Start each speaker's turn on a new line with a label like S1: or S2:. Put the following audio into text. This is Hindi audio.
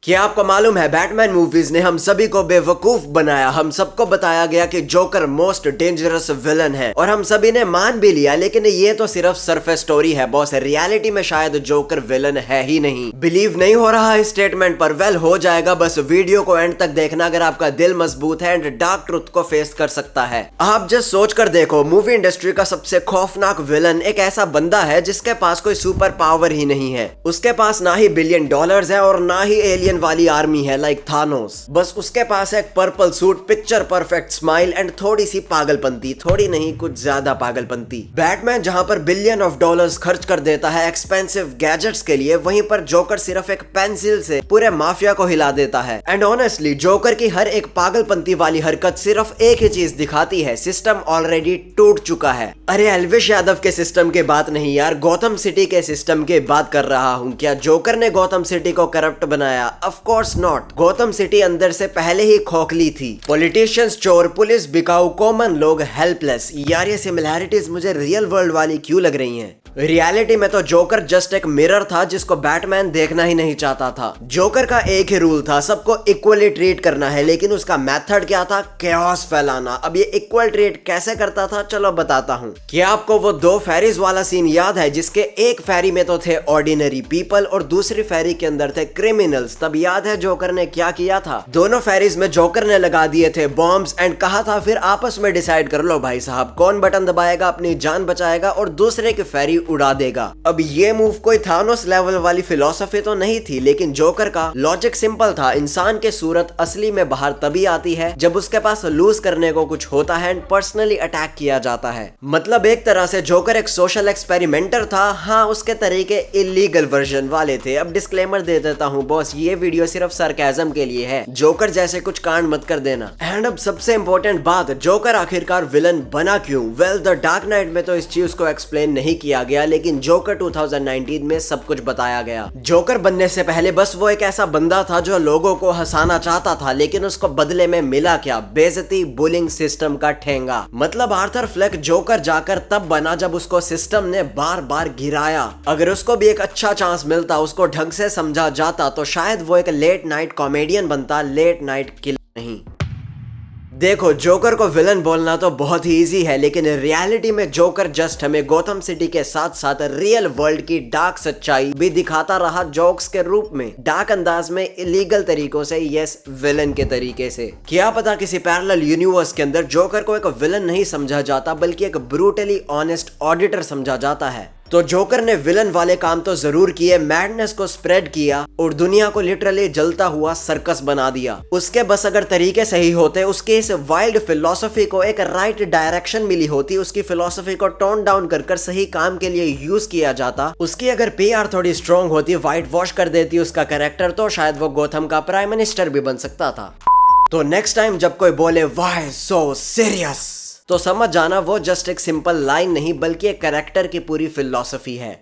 S1: क्या आपको मालूम है बैटमैन मूवीज ने हम सभी को बेवकूफ बनाया। हम सबको बताया गया कि जोकर मोस्ट डेंजरस विलन है और हम सभी ने मान भी लिया, लेकिन ये तो सिर्फ सरफेस स्टोरी है बॉस। रियलिटी में शायद जोकर विलन है ही नहीं। बिलीव नहीं हो रहा है स्टेटमेंट पर? वेल हो जाएगा, बस वीडियो को एंड तक देखना अगर आपका दिल मजबूत है एंड डार्क ट्रुथ को फेस कर सकता है। आप जस्ट सोच कर देखो, मूवी इंडस्ट्री का सबसे खौफनाक विलन एक ऐसा बंदा है जिसके पास कोई सुपर पावर ही नहीं है। उसके पास ना ही $1 बिलियन है और ना ही एलियन वाली आर्मी है लाइक थानोस। बस उसके पास एक purple suit, picture perfect smile and थोड़ी सी पागलपंती, थोड़ी नहीं कुछ ज्यादा पागलपंती। बैटमैन जहां पर $1 बिलियन खर्च कर देता है एक्सपेंसिव गैजेट्स के लिए, वहीं पर जोकर सिर्फ एक पेंसिल से पूरे माफिया को हिला देता है। एंड ऑनेस्टली जोकर की हर एक पागलपंती वाली हरकत सिर्फ एक ही चीज दिखाती है, सिस्टम ऑलरेडी टूट चुका है। अरे एल्विश यादव के सिस्टम की बात नहीं यार, गौतम सिटी के सिस्टम की बात कर रहा हूँ। क्या जोकर ने गौतम सिटी को करप्ट बनाया? Of course not. Gautam city अंदर से पहले ही खोखली थी। पॉलिटिशियंस चोर, पुलिस बिकाऊ, कॉमन लोग हेल्पलेस। यार ये सिमिलैरिटीज मुझे रियल वर्ल्ड वाली क्यों लग रही हैं? रियलिटी में तो जोकर जस्ट एक मिरर था जिसको बैटमैन देखना ही नहीं चाहता था। जोकर का एक ही रूल था, सबको इक्वली ट्रीट करना है, लेकिन उसका मेथड क्या था? कैओस फैलाना। अब ये इक्वल ट्रीट कैसे करता था, चलो बताता हूँ। क्या आपको वो 2 फेरीज वाला सीन याद है जिसके एक फेरी में तो थे ऑर्डिनरी पीपल और दूसरी फेरी के अंदर थे क्रिमिनल्स? तब याद है जोकर ने क्या किया था? दोनों फेरीज में जोकर ने लगा दिए थे बॉम्ब्स एंड कहा था फिर आपस में डिसाइड कर लो भाई साहब, कौन बटन दबाएगा अपनी जान बचाएगा और दूसरे की फेरी उड़ा देगा। अब ये मूव कोई थानोस लेवल वाली फिलॉसफी तो नहीं थी, लेकिन जोकर का लॉजिक सिंपल था। इंसान की सूरत असली में बाहर तभी आती है जब उसके पास लूज करने को कुछ होता है एंड पर्सनली अटैक किया जाता है। मतलब एक तरह से जोकर एक सोशल एक्सपेरिमेंटर था। हाँ, उसके तरीके इलीगल वर्जन वाले थे। अब डिस्क्लेमर दे देता हूँ बॉस, ये वीडियो सिर्फ सरकाज़म के लिए है, जोकर जैसे कुछ कांड मत कर देना। एंड अब सबसे इंपॉर्टेंट बात, जोकर आखिरकार विलन बना क्यों? वेल द डार्क नाइट में तो इस चीज को एक्सप्लेन नहीं किया गया, लेकिन जोकर 2019 में सब कुछ बताया गया। जोकर बनने से पहले बस वो एक ऐसा बंदा था जो लोगों को हंसाना चाहता था, लेकिन उसको बदले में मिला क्या? बेइज्जती, बुलिंग, सिस्टम का ठेंगा। मतलब आर्थर फ्लेक जोकर जाकर तब बना जब उसको सिस्टम ने बार बार गिराया। अगर उसको भी एक अच्छा चांस मिलता, उसको ढंग से समझा जाता, तो शायद वो एक लेट नाइट कॉमेडियन बनता, लेट नाइट किलर नहीं। देखो, जोकर को विलन बोलना तो बहुत ही इजी है, लेकिन रियलिटी में जोकर जस्ट हमें गौतम सिटी के साथ साथ रियल वर्ल्ड की डार्क सच्चाई भी दिखाता रहा, जोक्स के रूप में, डार्क अंदाज में, इलीगल तरीकों से, यस विलन के तरीके से। क्या पता किसी पैरेलल यूनिवर्स के अंदर जोकर को एक विलन नहीं समझा जाता, बल्कि एक ब्रूटली ऑनेस्ट ऑडिटर समझा जाता है। तो जोकर ने विलन वाले काम तो जरूर किए, मैडनेस को स्प्रेड किया और दुनिया को लिटरली जलता हुआ सर्कस बना दिया। उसके बस अगर तरीके सही होते, उसके इस वाइल्ड फिलॉसफी को एक राइट डायरेक्शन मिली होती, उसकी फिलॉसफी को टोन डाउन कर सही काम के लिए यूज किया जाता, उसकी अगर पीआर थोड़ी स्ट्रॉन्ग होती, व्हाइट वॉश कर देती उसका कैरेक्टर, तो शायद वो गोथम का प्राइम मिनिस्टर भी बन सकता था। तो नेक्स्ट टाइम जब कोई बोले व्हाई सो सीरियस, तो समझ जाना वो जस्ट एक सिंपल लाइन नहीं, बल्कि एक कैरेक्टर की पूरी फिलॉसफी है।